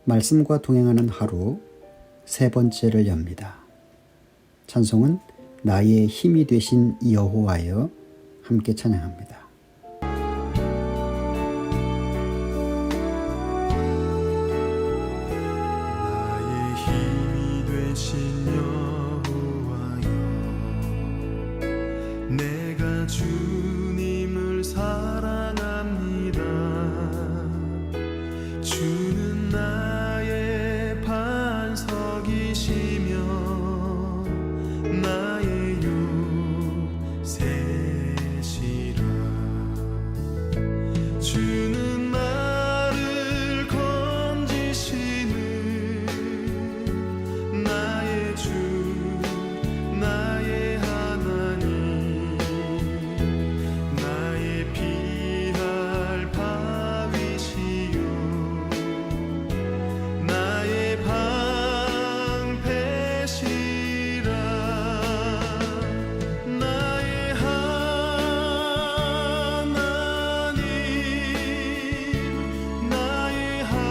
말씀과 동행하는 하루 세 번째를 엽니다. 찬송은 나의 힘이 되신 여호와여 함께 찬양합니다. 나의 힘이 되신 여호와여, 내가 주님을 사랑합니다. 주는 나의 반석이시며 나의 요새시라. 주는 나를 건지시는 나의 주, 나의 하나님, 나의 피할 바위시요 나의 방패시라. 나의 하나님, 나의 하나님,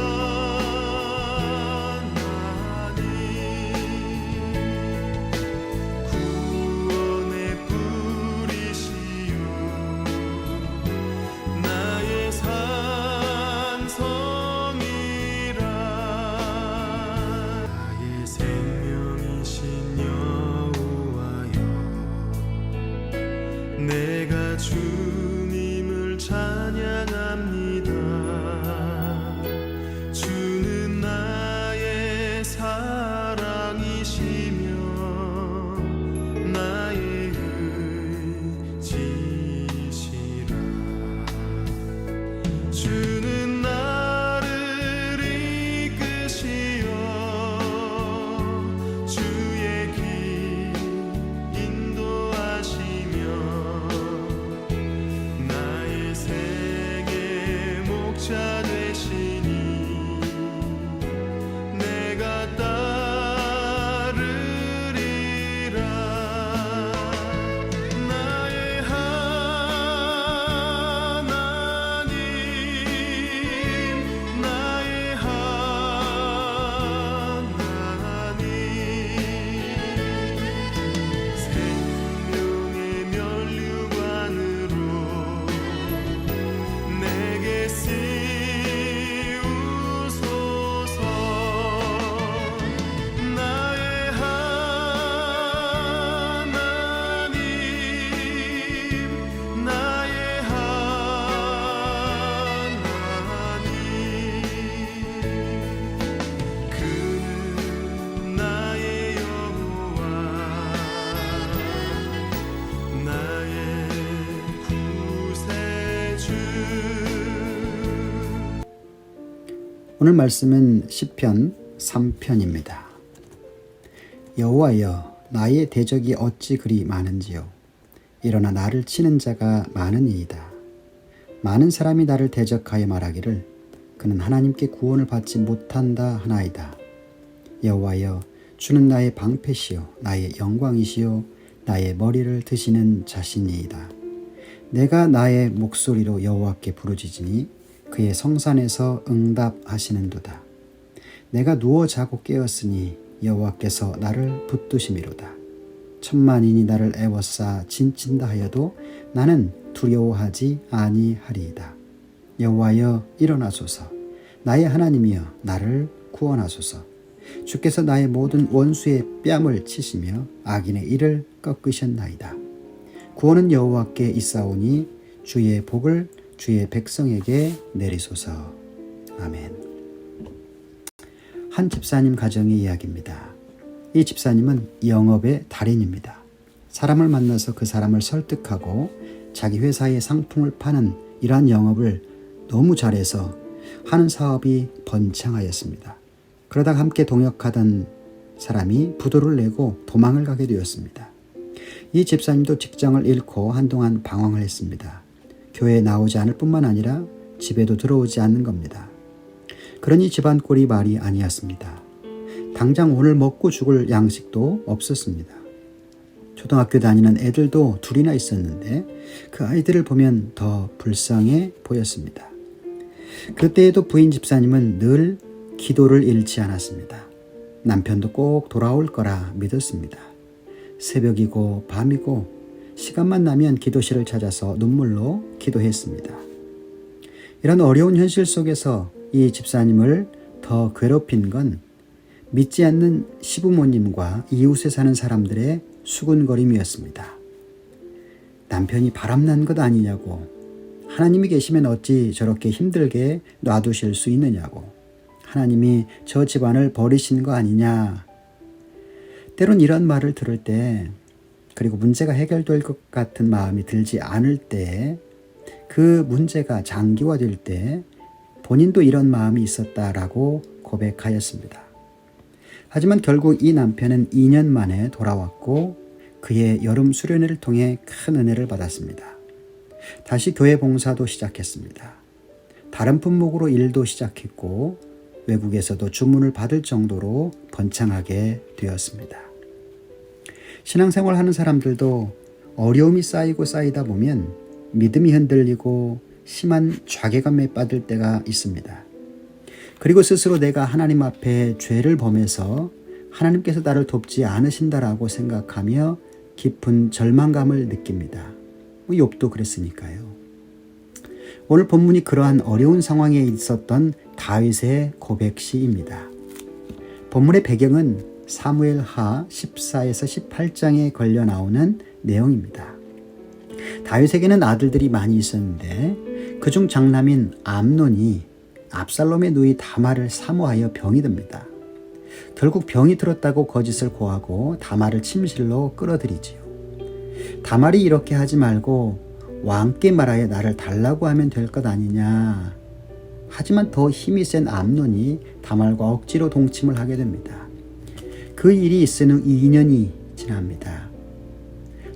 구원의 뿌리시요 나의 산성이라. 나의 생명이신 여호와여, 내가 주님을 찬양합니다. 주는 나의 사랑이시며 나의 의지시라. 주는 나를 이끄시어 주의 길 인도하시며 나의 생의 목자 되시니 내가 따르리라. 나의 하나님, 나의 하나님, 생명의 면류관으로 내게 씌우소서. 나의 하나님, 나의 하나님, 그는 나의 여호와, 나의 구세주. 오늘 말씀은 시편 3편입니다. 여호와여, 나의 대적이 어찌 그리 많은지요. 일어나 나를 치는 자가 많으니이다. 많은 사람이 나를 대적하여 말하기를 그는 하나님께 구원을 받지 못한다 하나이다. 여호와여, 주는 나의 방패시요 나의 영광이시요 나의 머리를 드시는 자신이이다. 내가 나의 목소리로 여호와께 부르짖으니 그의 성산에서 응답하시는도다. 내가 누워 자고 깨었으니 여호와께서 나를 붙드심이로다. 천만인이 나를 애워싸 진친다 하여도 나는 두려워하지 아니하리이다. 여호와여, 일어나소서. 나의 하나님이여, 나를 구원하소서. 주께서 나의 모든 원수의 뺨을 치시며 악인의 이를 꺾으셨나이다. 구원은 여호와께 있사오니 주의 복을 주의 백성에게 내리소서. 아멘. 한 집사님 가정의 이야기입니다. 이 집사님은 영업의 달인입니다. 사람을 만나서 그 사람을 설득하고 자기 회사의 상품을 파는 이러한 영업을 너무 잘해서 하는 사업이 번창하였습니다. 그러다가 함께 동역하던 사람이 부도를 내고 도망을 가게 되었습니다. 이 집사님도 직장을 잃고 한동안 방황을 했습니다. 교회에 나오지 않을 뿐만 아니라 집에도 들어오지 않는 겁니다. 그러니 집안 꼴이 말이 아니었습니다. 당장 오늘 먹고 죽을 양식도 없었습니다. 초등학교 다니는 애들도 둘이나 있었는데 그 아이들을 보면 더 불쌍해 보였습니다. 그때에도 부인 집사님은 늘 기도를 잃지 않았습니다. 남편도 꼭 돌아올 거라 믿었습니다. 새벽이고 밤이고 시간만 나면 기도실을 찾아서 눈물로 기도했습니다. 이런 어려운 현실 속에서 이 집사님을 더 괴롭힌 건 믿지 않는 시부모님과 이웃에 사는 사람들의 수군거림이었습니다. 남편이 바람난 것 아니냐고, 하나님이 계시면 어찌 저렇게 힘들게 놔두실 수 있느냐고, 하나님이 저 집안을 버리신 거 아니냐. 때론 이런 말을 들을 때, 그리고 문제가 해결될 것 같은 마음이 들지 않을 때, 그 문제가 장기화될 때 본인도 이런 마음이 있었다라고 고백하였습니다. 하지만 결국 이 남편은 2년 만에 돌아왔고 그의 여름 수련회를 통해 큰 은혜를 받았습니다. 다시 교회 봉사도 시작했습니다. 다른 품목으로 일도 시작했고 외국에서도 주문을 받을 정도로 번창하게 되었습니다. 신앙생활 하는 사람들도 어려움이 쌓이고 쌓이다 보면 믿음이 흔들리고 심한 좌계감에 빠질 때가 있습니다. 그리고 스스로 내가 하나님 앞에 죄를 범해서 하나님께서 나를 돕지 않으신다라고 생각하며 깊은 절망감을 느낍니다. 욥도 그랬으니까요. 오늘 본문이 그러한 어려운 상황에 있었던 다윗의 고백시입니다. 본문의 배경은 사무엘하 14에서 18장에 걸려 나오는 내용입니다. 다윗에게는 아들들이 많이 있었는데 그중 장남인 암논이 압살롬의 누이 다말을 사모하여 병이 듭니다. 결국 병이 들었다고 거짓을 고하고 다말을 침실로 끌어들이지요. 다말이 이렇게 하지 말고 왕께 말하여 나를 달라고 하면 될 것 아니냐. 하지만 더 힘이 센 암논이 다말과 억지로 동침을 하게 됩니다. 그 일이 있은 후 2년이 지납니다.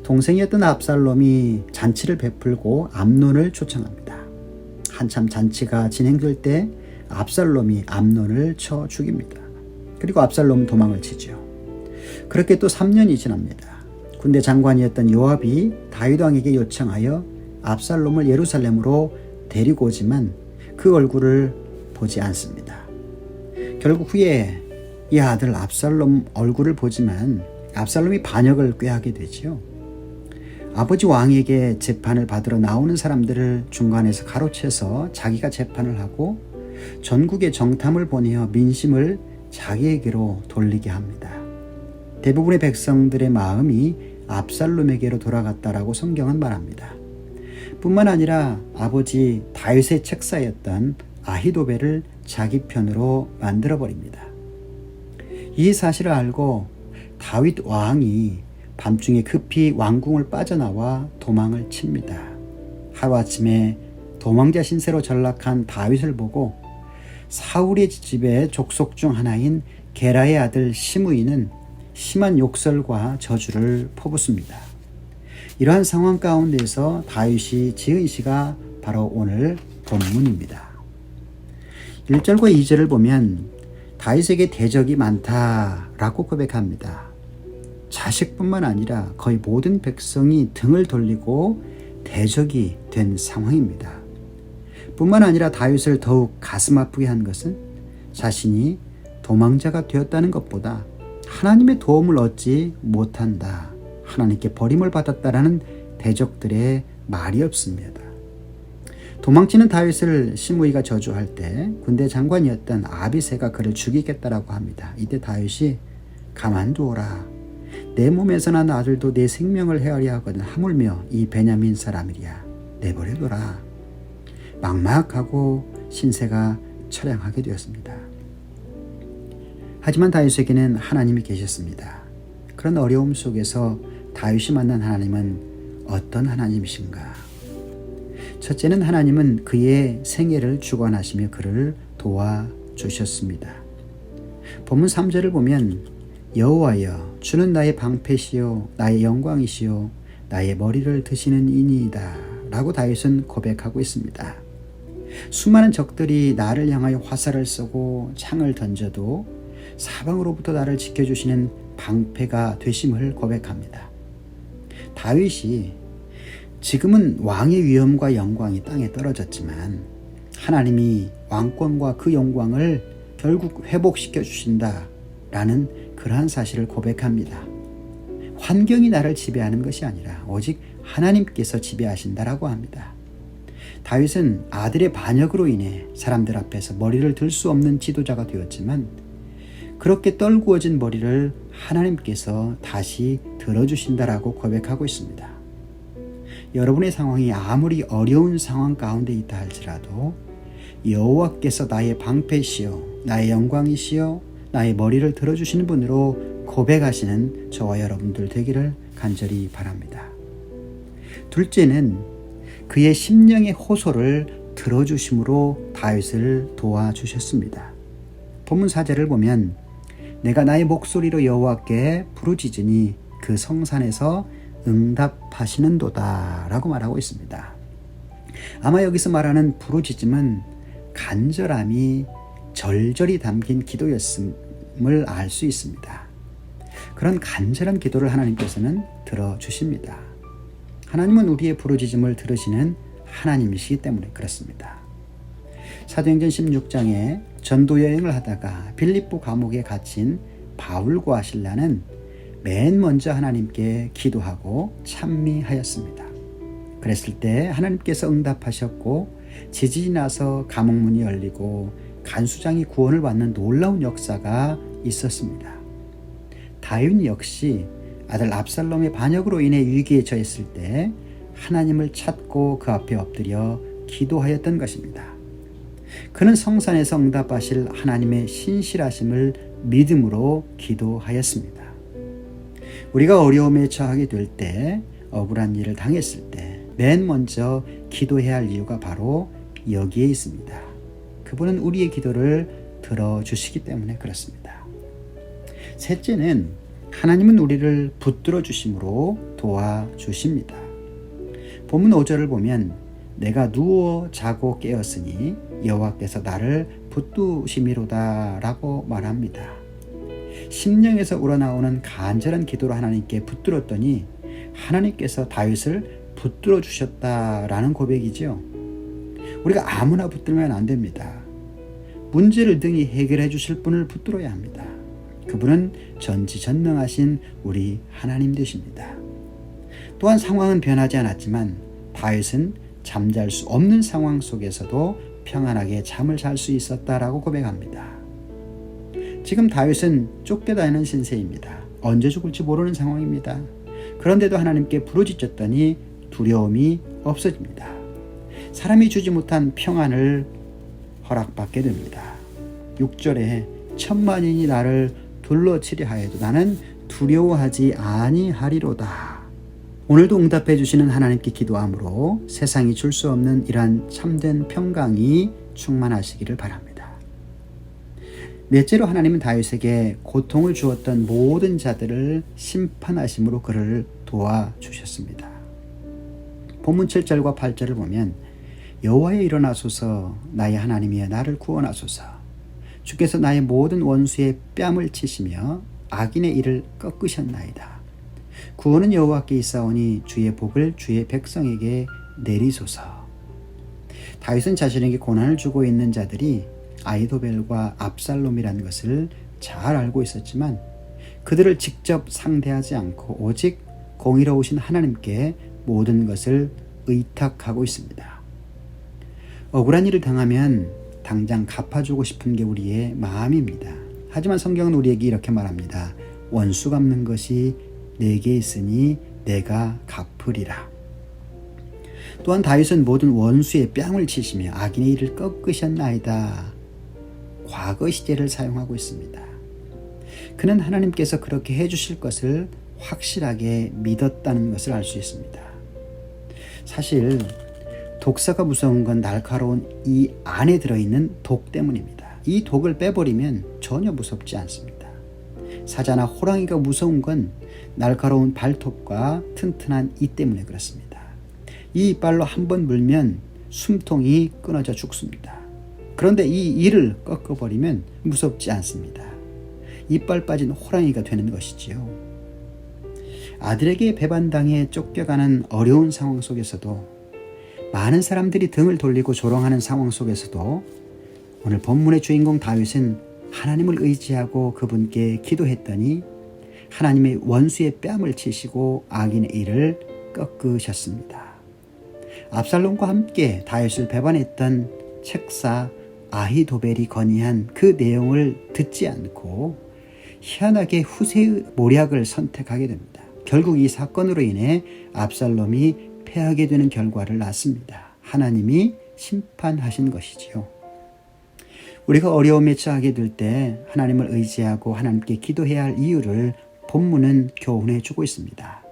동생이었던 압살롬이 잔치를 베풀고 암논을 초청합니다. 한참 잔치가 진행될 때 압살롬이 암논을 쳐 죽입니다. 그리고 압살롬은 도망을 치죠. 그렇게 또 3년이 지납니다. 군대 장관이었던 요압이 다윗 왕에게 요청하여 압살롬을 예루살렘으로 데리고 오지만 그 얼굴을 보지 않습니다. 결국 후에 이 아들 압살롬 얼굴을 보지만 압살롬이 반역을 꾀하게 되지요. 아버지 왕에게 재판을 받으러 나오는 사람들을 중간에서 가로채서 자기가 재판을 하고 전국에 정탐을 보내어 민심을 자기에게로 돌리게 합니다. 대부분의 백성들의 마음이 압살롬에게로 돌아갔다라고 성경은 말합니다. 뿐만 아니라 아버지 다윗의 책사였던 아히도벨을 자기 편으로 만들어버립니다. 이 사실을 알고 다윗 왕이 밤중에 급히 왕궁을 빠져나와 도망을 칩니다. 하루아침에 도망자 신세로 전락한 다윗을 보고 사울의 집의 족속 중 하나인 게라의 아들 시므이는 심한 욕설과 저주를 퍼붓습니다. 이러한 상황 가운데서 다윗이 지은 시가 바로 오늘 본문입니다. 1절과 2절을 보면 다윗에게 대적이 많다라고 고백합니다. 자식뿐만 아니라 거의 모든 백성이 등을 돌리고 대적이 된 상황입니다. 뿐만 아니라 다윗을 더욱 가슴 아프게 한 것은 자신이 도망자가 되었다는 것보다 하나님의 도움을 얻지 못한다, 하나님께 버림을 받았다라는 대적들의 말이 없습니다. 도망치는 다윗을 시므이가 저주할 때 군대 장관이었던 아비새가 그를 죽이겠다라고 합니다. 이때 다윗이 가만두어라. 내 몸에서 난 아들도 내 생명을 헤아려 하거든 하물며 이 베냐민 사람이랴. 내버려둬라. 막막하고 신세가 처량하게 되었습니다. 하지만 다윗에게는 하나님이 계셨습니다. 그런 어려움 속에서 다윗이 만난 하나님은 어떤 하나님이신가? 첫째는 하나님은 그의 생애를 주관하시며 그를 도와주셨습니다. 본문 3절을 보면 여호와여 주는 나의 방패시요 나의 영광이시요 나의 머리를 드시는 이니이다 라고 다윗은 고백하고 있습니다. 수많은 적들이 나를 향하여 화살을 쏘고 창을 던져도 사방으로부터 나를 지켜주시는 방패가 되심을 고백합니다. 다윗이 지금은 왕의 위엄과 영광이 땅에 떨어졌지만 하나님이 왕권과 그 영광을 결국 회복시켜 주신다 라는 그러한 사실을 고백합니다. 환경이 나를 지배하는 것이 아니라 오직 하나님께서 지배하신다라고 합니다. 다윗은 아들의 반역으로 인해 사람들 앞에서 머리를 들 수 없는 지도자가 되었지만 그렇게 떨구어진 머리를 하나님께서 다시 들어주신다라고 고백하고 있습니다. 여러분의 상황이 아무리 어려운 상황 가운데 있다 할지라도 여호와께서 나의 방패시요 나의 영광이시요 나의 머리를 들어주시는 분으로 고백하시는 저와 여러분들 되기를 간절히 바랍니다. 둘째는 그의 심령의 호소를 들어주심으로 다윗을 도와주셨습니다. 본문 4절을 보면 내가 나의 목소리로 여호와께 부르짖으니 그 성산에서 응답하시는도다 라고 말하고 있습니다. 아마 여기서 말하는 부르짖음은 간절함이 절절히 담긴 기도였음을 알 수 있습니다. 그런 간절한 기도를 하나님께서는 들어주십니다. 하나님은 우리의 부르짖음을 들으시는 하나님이시기 때문에 그렇습니다. 사도행전 16장에 전도 여행을 하다가 빌립보 감옥에 갇힌 바울과 실라는 맨 먼저 하나님께 기도하고 찬미하였습니다. 그랬을 때 하나님께서 응답하셨고 지진이 나서 감옥문이 열리고 간수장이 구원을 받는 놀라운 역사가 있었습니다. 다윗 역시 아들 압살롬의 반역으로 인해 위기에 처했을 때 하나님을 찾고 그 앞에 엎드려 기도하였던 것입니다. 그는 성산에서 응답하실 하나님의 신실하심을 믿음으로 기도하였습니다. 우리가 어려움에 처하게 될 때, 억울한 일을 당했을 때 맨 먼저 기도해야 할 이유가 바로 여기에 있습니다. 그분은 우리의 기도를 들어주시기 때문에 그렇습니다. 셋째는 하나님은 우리를 붙들어 주심으로 도와주십니다. 본문 5절을 보면 내가 누워 자고 깨었으니 여호와께서 나를 붙드심이로다 라고 말합니다. 심령에서 우러나오는 간절한 기도로 하나님께 붙들었더니 하나님께서 다윗을 붙들어 주셨다라는 고백이죠. 우리가 아무나 붙들면 안 됩니다. 문제를 등히 해결해 주실 분을 붙들어야 합니다. 그분은 전지전능하신 우리 하나님 되십니다. 또한 상황은 변하지 않았지만 다윗은 잠잘 수 없는 상황 속에서도 평안하게 잠을 잘 수 있었다라고 고백합니다. 지금 다윗은 쫓겨다니는 신세입니다. 언제 죽을지 모르는 상황입니다. 그런데도 하나님께 부르짖었더니 두려움이 없어집니다. 사람이 주지 못한 평안을 허락받게 됩니다. 6절에 천만인이 나를 둘러치려 하여도 나는 두려워하지 아니하리로다. 오늘도 응답해 주시는 하나님께 기도함으로 세상이 줄 수 없는 이러한 참된 평강이 충만하시기를 바랍니다. 넷째로 하나님은 다윗에게 고통을 주었던 모든 자들을 심판하심으로 그를 도와주셨습니다. 본문 7절과 8절을 보면 여호와여 일어나소서 나의 하나님이여 나를 구원하소서 주께서 나의 모든 원수의 뺨을 치시며 악인의 일을 꺾으셨나이다. 구원은 여호와께 있사오니 주의 복을 주의 백성에게 내리소서. 다윗은 자신에게 고난을 주고 있는 자들이 아히도벨과 압살롬이라는 것을 잘 알고 있었지만 그들을 직접 상대하지 않고 오직 공의로우신 하나님께 모든 것을 의탁하고 있습니다. 억울한 일을 당하면 당장 갚아주고 싶은 게 우리의 마음입니다. 하지만 성경은 우리에게 이렇게 말합니다. 원수 갚는 것이 내게 있으니 내가 갚으리라. 또한 다윗은 모든 원수의 뺨을 치시며 악인의 일을 꺾으셨나이다. 과거 시제를 사용하고 있습니다. 그는 하나님께서 그렇게 해주실 것을 확실하게 믿었다는 것을 알 수 있습니다. 사실 독사가 무서운 건 날카로운 이 안에 들어있는 독 때문입니다. 이 독을 빼버리면 전혀 무섭지 않습니다. 사자나 호랑이가 무서운 건 날카로운 발톱과 튼튼한 이 때문에 그렇습니다. 이 이빨로 한번 물면 숨통이 끊어져 죽습니다. 그런데 이 이를 꺾어버리면 무섭지 않습니다. 이빨 빠진 호랑이가 되는 것이지요. 아들에게 배반당해 쫓겨가는 어려운 상황 속에서도 많은 사람들이 등을 돌리고 조롱하는 상황 속에서도 오늘 본문의 주인공 다윗은 하나님을 의지하고 그분께 기도했더니 하나님의 원수의 뺨을 치시고 악인의 일을 꺾으셨습니다. 압살롬과 함께 다윗을 배반했던 책사 아히도벨이 건의한 그 내용을 듣지 않고 희한하게 후세의 모략을 선택하게 됩니다. 결국 이 사건으로 인해 압살롬이 패하게 되는 결과를 낳습니다. 하나님이 심판하신 것이지요. 우리가 어려움에 처하게 될 때 하나님을 의지하고 하나님께 기도해야 할 이유를 본문은 교훈해 주고 있습니다.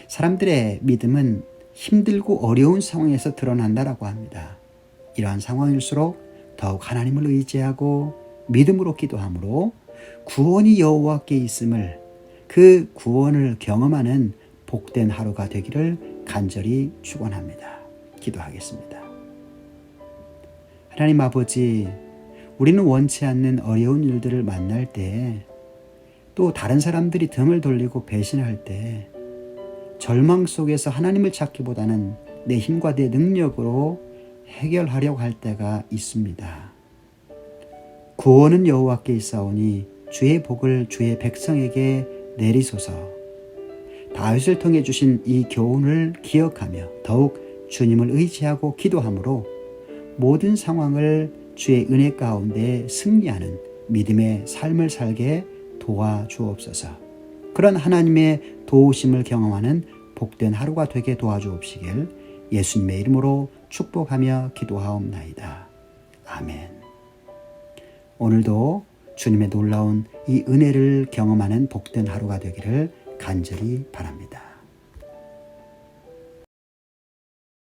사람들의 믿음은 힘들고 어려운 상황에서 드러난다라고 합니다. 이러한 상황일수록 더욱 하나님을 의지하고 믿음으로 기도함으로 구원이 여호와께 있음을, 그 구원을 경험하는 복된 하루가 되기를 간절히 축원합니다. 기도하겠습니다. 하나님 아버지, 우리는 원치 않는 어려운 일들을 만날 때, 또 다른 사람들이 등을 돌리고 배신할 때 절망 속에서 하나님을 찾기보다는 내 힘과 내 능력으로 해결하려고 할 때가 있습니다. 구원은 여호와께 있사오니 주의 복을 주의 백성에게 내리소서. 다윗을 통해 주신 이 교훈을 기억하며 더욱 주님을 의지하고 기도함으로 모든 상황을 주의 은혜 가운데 승리하는 믿음의 삶을 살게 도와주옵소서. 그런 하나님의 도우심을 경험하는 복된 하루가 되게 도와주옵시길 예수님의 이름으로 축복하며 기도하옵나이다. 아멘. 오늘도 주님의 놀라운 이 은혜를 경험하는 복된 하루가 되기를 간절히 바랍니다.